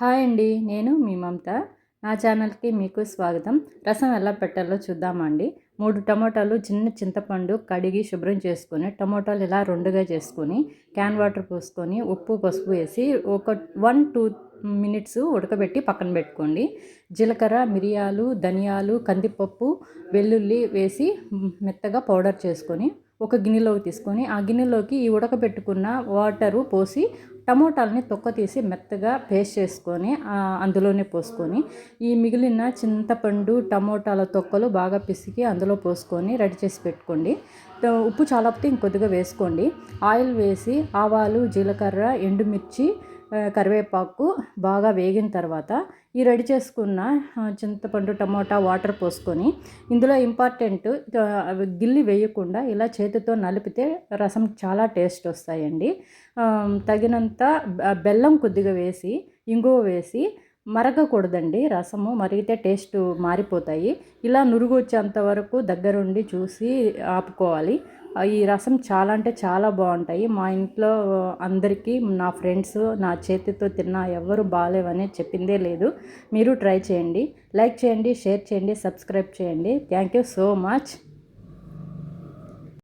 Hi అండి. నేను మీ మమత. నా ఛానల్‌కి మీకు స్వాగతం. రసం ఎలా పెట్టాలో చూద్దామండి. 3 టమోటాలు, చిన్న చింతపండు కడిగి శుభ్రం చేసుకొని, టమోటాలు ఇలా రెండుగా చేసుకొని, క్యాన్ వాటర్ పోసుకొని, ఉప్పు, పసుపు వేసి ఒక 1-2 మినిట్స్ ఉడకబెట్టి పక్కన పెట్టుకోండి. జీలకర్ర, మిరియాలు, ధనియాలు, కందిపప్పు, వెల్లుల్లి వేసి మెత్తగా పౌడర్ చేసుకొని ఒక గిన్నెలోకి తీసుకొని, ఆ గిన్నెలోకి ఈ ఉడకబెట్టుకున్న వాటరు పోసి టమోటాలని తొక్క తీసి మెత్తగా పేస్ట్ చేసుకొని అందులోనే పోసుకొని, ఈ మిగిలిన చింతపండు, టమోటాల తొక్కలు బాగా పిసికి అందులో పోసుకొని రెడీ చేసి పెట్టుకోండి. ఉప్పు చాలకపోతే ఇంకొద్దిగా వేసుకోండి. ఆయిల్ వేసి ఆవాలు, జీలకర్ర, ఎండుమిర్చి, కరివేపాకు బాగా వేగిన తర్వాత ఈ రెడీ చేసుకున్న చింతపండు, టమోటా వాటర్ పోసుకొని, ఇందులో ఇంపార్టెంట్ గిల్లి వేయకుండా ఇలా చేతితో నలిపితే రసం చాలా టేస్ట్ వస్తాయండి. తగినంత బెల్లం కొద్దిగా వేసి, ఇంగువ వేసి మరగకూడదండి. రసము మరిగితే టేస్ట్ మారిపోతాయి. ఇలా నురుగు వచ్చేంత వరకు దగ్గరుండి చూసి ఆపుకోవాలి. ఈ రసం చాలా అంటే చాలా బాగుంటాయి. మా ఇంట్లో అందరికీ, నా ఫ్రెండ్స్ నా చేతితో తిన్నా ఎవరు బాగాలేవని చెప్పిందే లేదు. మీరు ట్రై చేయండి. లైక్ చేయండి, షేర్ చేయండి, సబ్స్క్రైబ్ చేయండి. Thank you so much.